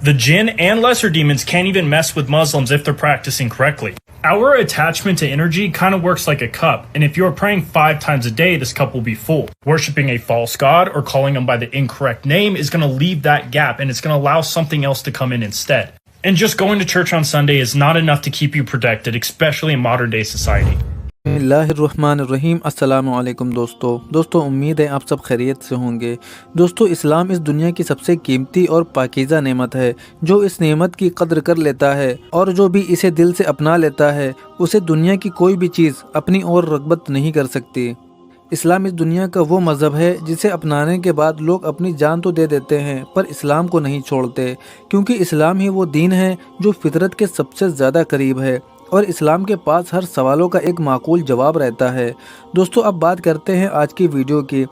The jinn and lesser demons can't even mess with Muslims if they're practicing correctly. Our attachment to energy kind of works like a cup, and if you're praying 5 times a day, this cup will be full. Worshipping a false god or calling him by the incorrect name is going to leave that gap, and it's going to allow something else to come in instead. And just going to church on Sunday is not enough to keep you protected, especially in modern day society. بسم اللہ الرحمن الرحیم۔ السلام علیکم دوستو امید ہے آپ سب خیریت سے ہوں گے۔ دوستو اسلام اس دنیا کی سب سے قیمتی اور پاکیزہ نعمت ہے۔ جو اس نعمت کی قدر کر لیتا ہے اور جو بھی اسے دل سے اپنا لیتا ہے اسے دنیا کی کوئی بھی چیز اپنی اور رغبت نہیں کر سکتی۔ اسلام اس دنیا کا وہ مذہب ہے جسے اپنانے کے بعد لوگ اپنی جان تو دے دیتے ہیں پر اسلام کو نہیں چھوڑتے، کیونکہ اسلام ہی وہ دین ہے جو فطرت کے سب سے زیادہ قریب ہے اور اسلام کے پاس ہر سوالوں کا ایک معقول جواب رہتا ہے۔ دوستو اب بات کرتے ہیں آج کی ویڈیو کی۔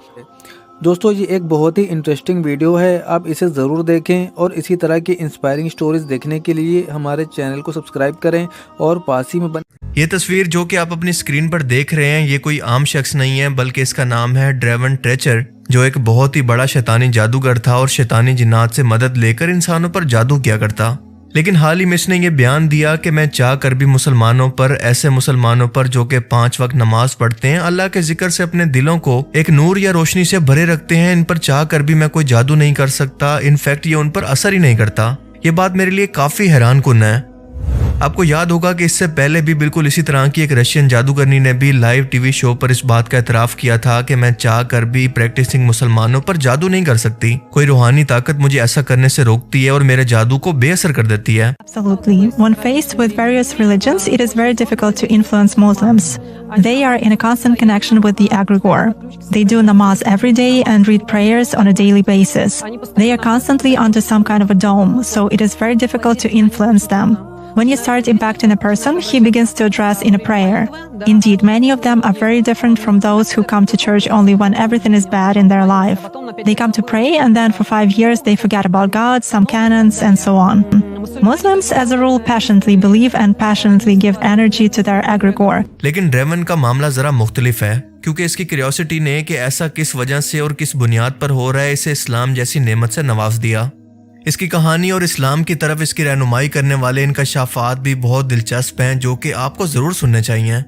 دوستو یہ ایک بہت ہی انٹرسٹنگ ویڈیو ہے، آپ اسے ضرور دیکھیں اور اسی طرح کی انسپائرنگ سٹوریز دیکھنے کے لیے ہمارے چینل کو سبسکرائب کریں اور پاس ہی میں یہ تصویر جو کہ آپ اپنی اسکرین پر دیکھ رہے ہیں یہ کوئی عام شخص نہیں ہے، بلکہ اس کا نام ہے ڈریون ٹریچر، جو ایک بہت ہی بڑا شیطانی جادوگر تھا اور شیطانی جنات سے مدد لے کر انسانوں پر جادو کیا کرتا۔ لیکن حال ہی میں اس نے یہ بیان دیا کہ میں چاہ کر بھی مسلمانوں پر، ایسے مسلمانوں پر جو کہ 5 وقت نماز پڑھتے ہیں، اللہ کے ذکر سے اپنے دلوں کو ایک نور یا روشنی سے بھرے رکھتے ہیں، ان پر چاہ کر بھی میں کوئی جادو نہیں کر سکتا، انفیکٹ یہ ان پر اثر ہی نہیں کرتا۔ یہ بات میرے لیے کافی حیران کن ہے۔ آپ کو یاد ہوگا کہ اس سے پہلے بھی بالکل اسی طرح کی ایک رشین جادوگرنی نے بھی لائیو ٹی وی شو پر اس بات کا اعتراف کیا تھا کہ میں چاہ کر بھی پریکٹسنگ مسلمانوں پر جادو نہیں کر سکتی، کوئی روحانی طاقت مجھے ایسا کرنے سے روکتی ہے اور میرے جادو کو بے اثر کر دیتی ہے۔ Absolutely. When faced with various religions, it is very difficult to influence Muslims. They are in a constant connection with the egregore. They do namaz every day and read prayers on a daily basis. They are constantly under some kind of a dome, so it is very difficult to influence them. When you start impacting a person, he begins to address in a prayer. Indeed, many of them are very different from those who come to church only when everything is bad in their life. They come to pray and then for 5 years they forget about God, some canons, and so on. Muslims, as a rule, passionately believe and passionately give energy to their egregore. لیکن driven کا معاملہ ذرا مختلف ہے، کیونکہ اس کی curiosity نے کہ ایسا کس وجہ سے اور کس بنیاد پر ہو رہا ہے اسے اسلام جیسی نعمت سے نواز دیا۔ اس کی کہانی اور اسلام کی طرف اس کی رہنمائی کرنے والے انکشافات بھی بہت دلچسپ ہیں جو کہ آپ کو ضرور سننے چاہیے۔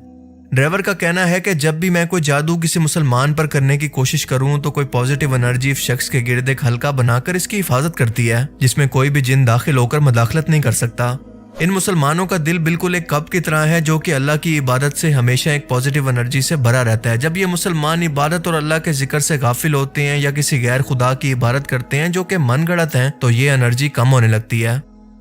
ڈرائیور کا کہنا ہے کہ جب بھی میں کوئی جادو کسی مسلمان پر کرنے کی کوشش کروں تو کوئی پازیٹیو انرجی اس شخص کے گرد ایک حلقہ بنا کر اس کی حفاظت کرتی ہے، جس میں کوئی بھی جن داخل ہو کر مداخلت نہیں کر سکتا۔ ان مسلمانوں کا دل بالکل ایک کپ کی طرح ہے جو کہ اللہ کی عبادت سے ہمیشہ ایک پازیٹیو انرجی سے بھرا رہتا ہے۔ جب یہ مسلمان عبادت اور اللہ کے ذکر سے غافل ہوتے ہیں یا کسی غیر خدا کی عبادت کرتے ہیں جو کہ من گڑت ہیں تو یہ انرجی کم ہونے لگتی ہے،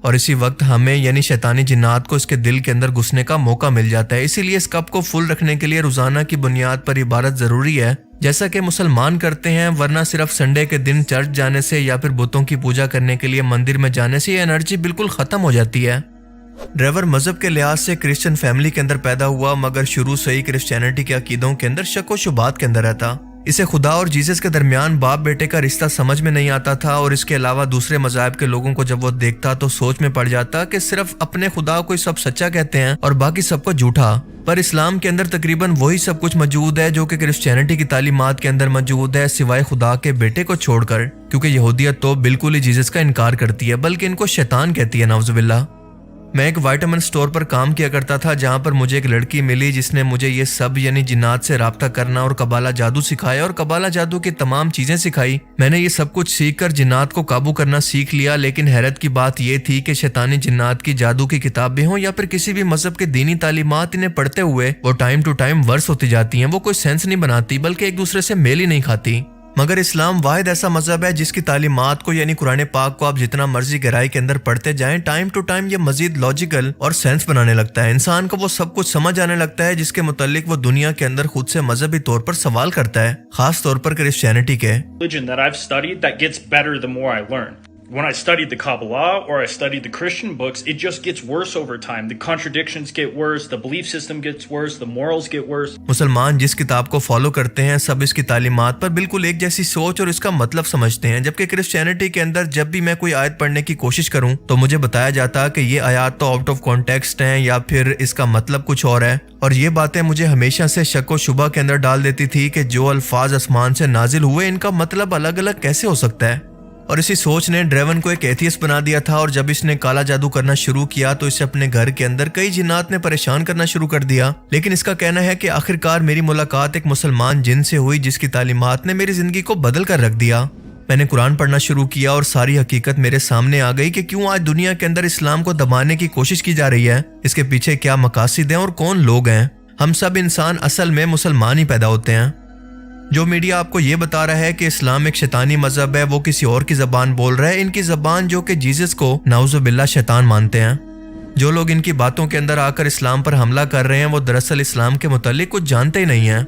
اور اسی وقت ہمیں یعنی شیطانی جنات کو اس کے دل کے اندر گھسنے کا موقع مل جاتا ہے۔ اسی لیے اس کپ کو فل رکھنے کے لیے روزانہ کی بنیاد پر عبادت ضروری ہے، جیسا کہ مسلمان کرتے ہیں، ورنہ صرف سنڈے کے دن چرچ جانے سے یا پھر بتوں کی پوجا کرنے کے لیے مندر میں جانے سے یہ انرجی بالکل ختم ہو جاتی ہے۔ ڈرائیور مذہب کے لحاظ سے کرسچن فیملی کے اندر پیدا ہوا، مگر شروع سے ہی کرسچینٹی کے عقیدوں کے اندر شک و شبہات کے اندر رہتا۔ اسے خدا اور جیزس کے درمیان باپ بیٹے کا رشتہ سمجھ میں نہیں آتا تھا، اور اس کے علاوہ دوسرے مذاہب کے لوگوں کو جب وہ دیکھتا تو سوچ میں پڑ جاتا کہ صرف اپنے خدا کو سب سچا کہتے ہیں اور باقی سب کو جھوٹا۔ پر اسلام کے اندر تقریباً وہی سب کچھ موجود ہے جو کہ کرسچینٹی کی تعلیمات کے اندر موجود ہے، سوائے خدا کے بیٹے کو چھوڑ کر، کیونکہ یہودیت تو بالکل ہی جیزس کا انکار کرتی ہے، بلکہ ان کو شیطان کہتی ہے، نعوذ باللہ۔ میں ایک وائٹامن سٹور پر کام کیا کرتا تھا جہاں پر مجھے ایک لڑکی ملی جس نے مجھے یہ سب یعنی جنات سے رابطہ کرنا اور قبالہ جادو سکھایا اور قبالہ جادو کی تمام چیزیں سکھائی۔ میں نے یہ سب کچھ سیکھ کر جنات کو قابو کرنا سیکھ لیا، لیکن حیرت کی بات یہ تھی کہ شیطانی جنات کی جادو کی کتابیں ہوں یا پھر کسی بھی مذہب کے دینی تعلیمات انہیں پڑھتے ہوئے وہ ٹائم ٹو ٹائم ورس ہوتی جاتی ہیں، وہ کوئی سینس نہیں بناتی بلکہ ایک دوسرے سے میل ہی نہیں کھاتی۔ مگر اسلام واحد ایسا مذہب ہے جس کی تعلیمات کو یعنی قرآن پاک کو آپ جتنا مرضی گہرائی کے اندر پڑھتے جائیں، ٹائم ٹو ٹائم یہ مزید لاجیکل اور سینس بنانے لگتا ہے، انسان کو وہ سب کچھ سمجھ آنے لگتا ہے جس کے متعلق وہ دنیا کے اندر خود سے مذہبی طور پر سوال کرتا ہے، خاص طور پر کرسچینٹی کے۔ Religion that I've studied that gets better the more I learn. When I studied the Kabbalah or I studied the Christian books, it just gets worse over time. The contradictions get worse, the belief system gets worse, the morals get worse. مسلمان جس کتاب کو follow کرتے ہیں سب اس کی تعلیمات پر بالکل ایک جیسی سوچ اور اس کا مطلب سمجھتے ہیں، جبکہ کرسچینٹی کے اندر جب بھی میں کوئی آیت پڑھنے کی کوشش کروں تو مجھے بتایا جاتا کہ یہ آیات تو آؤٹ آف کانٹیکسٹ ہیں یا پھر اس کا مطلب کچھ اور ہے، اور یہ باتیں مجھے ہمیشہ سے شک و شبہ کے اندر ڈال دیتی تھی کہ جو الفاظ آسمان سے نازل ہوئے ان کا مطلب الگ الگ کیسے ہو سکتا ہے۔ اور اسی سوچ نے ڈریون کو ایک ایتھیسٹ بنا دیا تھا، اور جب اس نے کالا جادو کرنا شروع کیا تو اسے اپنے گھر کے اندر کئی جنات نے پریشان کرنا شروع کر دیا۔ لیکن اس کا کہنا ہے کہ آخرکار میری ملاقات ایک مسلمان جن سے ہوئی جس کی تعلیمات نے میری زندگی کو بدل کر رکھ دیا۔ میں نے قرآن پڑھنا شروع کیا اور ساری حقیقت میرے سامنے آ گئی کہ کیوں آج دنیا کے اندر اسلام کو دبانے کی کوشش کی جا رہی ہے، اس کے پیچھے کیا مقاصد ہیں اور کون لوگ ہیں۔ ہم سب انسان اصل میں مسلمان ہی پیدا ہوتے ہیں۔ جو میڈیا آپ کو یہ بتا رہا ہے کہ اسلام ایک شیطانی مذہب ہے، وہ کسی اور کی زبان بول رہا ہے، ان کی زبان جو کہ جیزس کو نعوذ باللہ شیطان مانتے ہیں۔ جو لوگ ان کی باتوں کے اندر آ کر اسلام پر حملہ کر رہے ہیں وہ دراصل اسلام کے متعلق کچھ جانتے ہی نہیں ہیں۔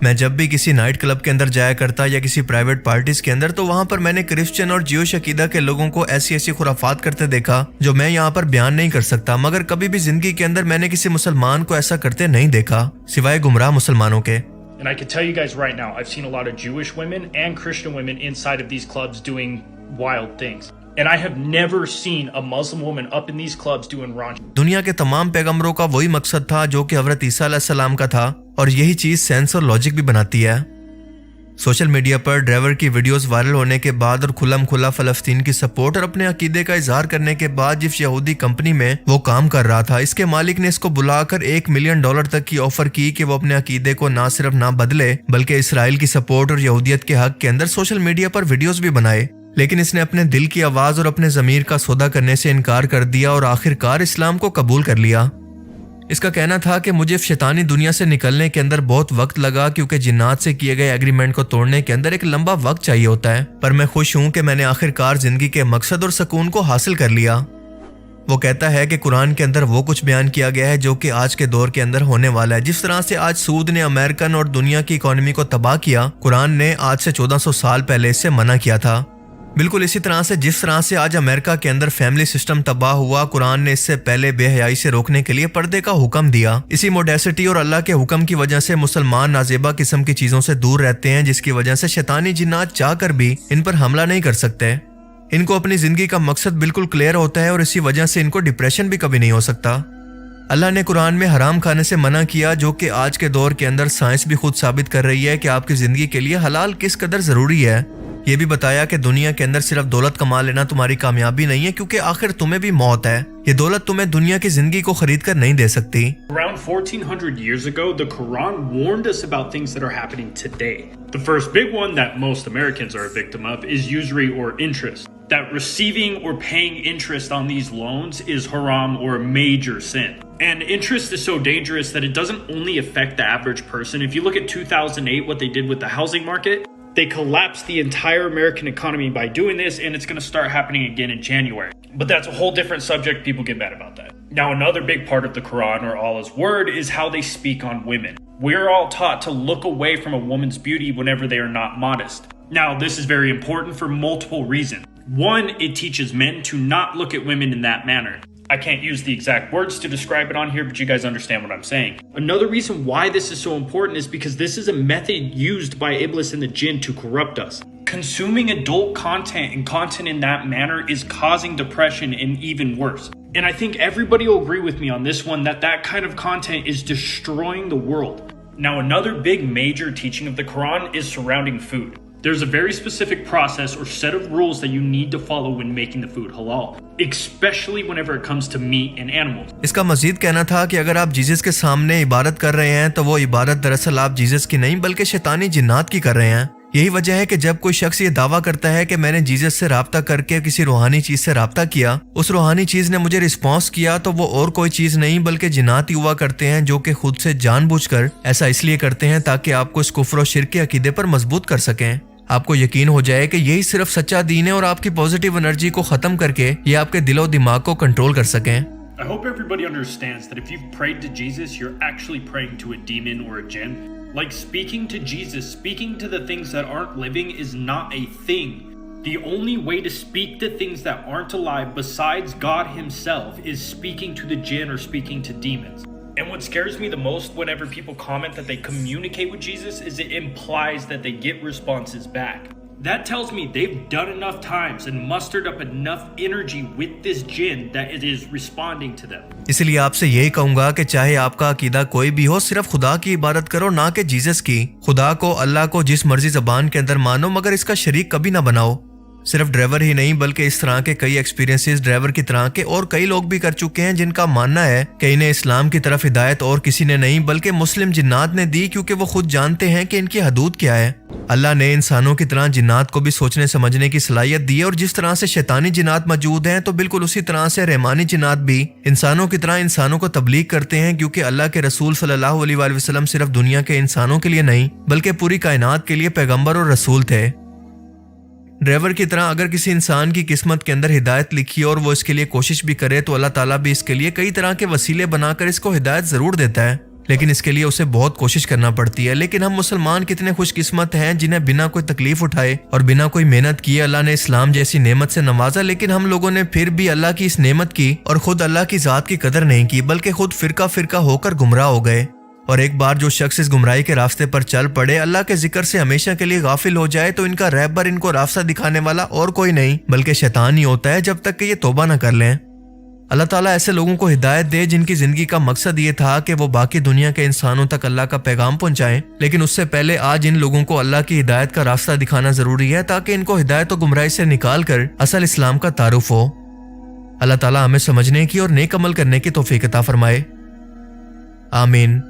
میں جب بھی کسی نائٹ کلب کے اندر جایا کرتا یا کسی پرائیویٹ پارٹیز کے اندر تو وہاں پر میں نے کرسچن اور جیوش عقیدہ کے لوگوں کو ایسی خرافات کرتے دیکھا جو میں یہاں پر بیان نہیں کر سکتا، مگر کبھی بھی زندگی کے اندر میں نے کسی مسلمان کو ایسا کرتے نہیں دیکھا سوائے گمراہ مسلمانوں کے۔ And I can tell you guys right now, I've seen a lot of Jewish women and Christian women inside of these clubs doing wild things. And I have never seen a Muslim woman up in these clubs doing raunchy. دنیا کے تمام پیغمبروں کا وہی مقصد تھا جو کہ حضرت عیسیٰ علیہ السلام کا تھا، اور یہی چیز سینس اور لاجک بھی بناتی ہے۔ سوشل میڈیا پر ڈرائیور کی ویڈیوز وائرل ہونے کے بعد اور کھلم کھلا فلسطین کی سپورٹ اور اپنے عقیدے کا اظہار کرنے کے بعد جس یہودی کمپنی میں وہ کام کر رہا تھا، اس کے مالک نے اس کو بلا کر $1 ملین تک کی آفر کی کہ وہ اپنے عقیدے کو نہ صرف نہ بدلے بلکہ اسرائیل کی سپورٹ اور یہودیت کے حق کے اندر سوشل میڈیا پر ویڈیوز بھی بنائے۔ لیکن اس نے اپنے دل کی آواز اور اپنے ضمیر کا سودا کرنے سے انکار کر دیا اور آخرکار اسلام کو قبول کر لیا۔ اس کا کہنا تھا کہ مجھے شیطانی دنیا سے نکلنے کے اندر بہت وقت لگا کیونکہ جنات سے کیے گئے ایگریمنٹ کو توڑنے کے اندر ایک لمبا وقت چاہیے ہوتا ہے، پر میں خوش ہوں کہ میں نے آخرکار زندگی کے مقصد اور سکون کو حاصل کر لیا۔ وہ کہتا ہے کہ قرآن کے اندر وہ کچھ بیان کیا گیا ہے جو کہ آج کے دور کے اندر ہونے والا ہے۔ جس طرح سے آج سود نے امریکن اور دنیا کی اکانومی کو تباہ کیا، قرآن نے آج سے 1400 سال پہلے اس سے منع کیا تھا۔ بالکل اسی طرح سے جس طرح سے آج امریکہ کے اندر فیملی سسٹم تباہ ہوا، قرآن نے اس سے پہلے بے حیائی سے روکنے کے لیے پردے کا حکم دیا۔ اسی موڈیسٹی اور اللہ کے حکم کی وجہ سے مسلمان نازیبہ قسم کی چیزوں سے دور رہتے ہیں، جس کی وجہ سے شیطانی جنات چاہ کر بھی ان پر حملہ نہیں کر سکتے۔ ان کو اپنی زندگی کا مقصد بالکل کلیئر ہوتا ہے اور اسی وجہ سے ان کو ڈپریشن بھی کبھی نہیں ہو سکتا۔ اللہ نے قرآن میں حرام کھانے سے منع کیا، جو کہ آج کے دور کے اندر سائنس بھی خود ثابت کر رہی ہے کہ آپ کی زندگی کے لیے حلال کس قدر ضروری ہے۔ یہ بھی بتایا کہ دنیا کے اندر صرف دولت کما لینا تمہاری کامیابی نہیں ہے، کیونکہ آخر تمہیں بھی موت ہے۔ یہ دولت تمہیں دنیا کی زندگی کو خرید کر نہیں دے سکتی۔ Around 1400 years ago, the Quran warned us about things that are happening today. The first big one that most Americans are a victim of is usury or interest. That receiving or paying interest on these loans is haram or a major sin. And interest is so dangerous that it doesn't only affect the average person. If you look at 2008, what they did with the housing market, they collapsed the entire American economy by doing this, and it's going to start happening again in January. But that's a whole different subject. People get mad about that. Now, another big part of the Quran or Allah's word is how they speak on women. We're all taught to look away from a woman's beauty whenever they are not modest. Now, this is very important for multiple reasons. One, it teaches men to not look at women in that manner. I can't use the exact words to describe it on here, but you guys understand what I'm saying. Another reason why this is so important is because this is a method used by Iblis and the jinn to corrupt us. Consuming adult content and content in that manner is causing depression and even worse. And I think everybody will agree with me on this one, that kind of content is destroying the world. Now, another big major teaching of the Quran is surrounding food. There's a very specific process or set of rules that you need to follow when making the food halal, especially whenever it comes to meat and animals. اس کا مزید کہنا تھا کہ اگر آپ Jesus کے سامنے عبادت کر رہے ہیں تو وہ عبادت دراصل آپ جیزس کی نہیں بلکہ شیطانی جنات کی کر رہے ہیں۔ یہی وجہ ہے کہ جب کوئی شخص یہ دعویٰ کرتا ہے کہ میں نے جیزس سے رابطہ کر کے کسی روحانی چیز سے رابطہ کیا، اس روحانی چیز نے مجھے رسپانس کیا، تو وہ اور کوئی چیز نہیں بلکہ جنات ہی ہوا کرتے ہیں، جو کہ خود سے جان بوجھ کر ایسا اس لیے کرتے ہیں تاکہ آپ کو اس کفر و شرک کے عقیدے پر مضبوط کر سکیں۔ آپ کو یقین ہو جائے کہ یہی صرف سچا دین ہے اور آپ کی پازیٹیو انرجی کو ختم کر کے یہ آپ کے دل و دماغ کو کنٹرول کر سکیں۔ I hope everybody understands that if you've prayed to Jesus, you're actually praying to a demon or a jinn. Like speaking to Jesus, speaking to the things that aren't living is not a thing. The only way to speak to things that aren't alive besides God himself is speaking to the jinn or speaking to demons. And what scares me the most whenever people comment that they communicate with Jesus is it implies that they get responses back. That tells me they've done enough times and mustered up enough energy with this jinn that it is responding to them. اس لیے آپ سے یہی کہوں گا کہ چاہے آپ کا عقیدہ کوئی بھی ہو، صرف خدا کی عبادت کرو، نہ کہ جیزس کی۔ خدا کو، اللہ کو جس مرضی زبان کے اندر مانو، مگر اس کا شریک کبھی نہ بناؤ۔ صرف ڈرائیور ہی نہیں بلکہ اس طرح کے کئی ایکسپیرینسز ڈرائیور کی طرح کے اور کئی لوگ بھی کر چکے ہیں، جن کا ماننا ہے کہ انہیں اسلام کی طرف ہدایت اور کسی نے نہیں بلکہ مسلم جنات نے دی، کیونکہ وہ خود جانتے ہیں کہ ان کی حدود کیا ہے۔ اللہ نے انسانوں کی طرح جنات کو بھی سوچنے سمجھنے کی صلاحیت دی ہے، اور جس طرح سے شیطانی جنات موجود ہیں تو بالکل اسی طرح سے رحمانی جنات بھی انسانوں کی طرح انسانوں کو تبلیغ کرتے ہیں، کیونکہ اللہ کے رسول صلی اللہ علیہ وآلہ وسلم صرف دنیا کے انسانوں کے لیے نہیں بلکہ پوری کائنات کے لیے پیغمبر اور رسول تھے۔ ڈرائیور کی طرح اگر کسی انسان کی قسمت کے اندر ہدایت لکھی اور وہ اس کے لیے کوشش بھی کرے تو اللہ تعالیٰ بھی اس کے لیے کئی طرح کے وسیلے بنا کر اس کو ہدایت ضرور دیتا ہے، لیکن اس کے لیے اسے بہت کوشش کرنا پڑتی ہے۔ لیکن ہم مسلمان کتنے خوش قسمت ہیں جنہیں بنا کوئی تکلیف اٹھائے اور بنا کوئی محنت کیے اللہ نے اسلام جیسی نعمت سے نوازا، لیکن ہم لوگوں نے پھر بھی اللہ کی اس نعمت کی اور خود اللہ کی ذات کی قدر نہیں کی، بلکہ خود فرقہ فرقہ ہو کر گمراہ ہو گئے۔ اور ایک بار جو شخص اس گمراہی کے راستے پر چل پڑے، اللہ کے ذکر سے ہمیشہ کے لیے غافل ہو جائے، تو ان کا رہبر، ان کو راستہ دکھانے والا اور کوئی نہیں بلکہ شیطان ہی ہوتا ہے، جب تک کہ یہ توبہ نہ کر لیں۔ اللہ تعالیٰ ایسے لوگوں کو ہدایت دے جن کی زندگی کا مقصد یہ تھا کہ وہ باقی دنیا کے انسانوں تک اللہ کا پیغام پہنچائیں، لیکن اس سے پہلے آج ان لوگوں کو اللہ کی ہدایت کا راستہ دکھانا ضروری ہے تاکہ ان کو ہدایت و گمراہی سے نکال کر اصل اسلام کا تعارف ہو۔ اللہ تعالیٰ ہمیں سمجھنے کی اور نیک عمل کرنے کی توفیق عطا فرمائے، آمین۔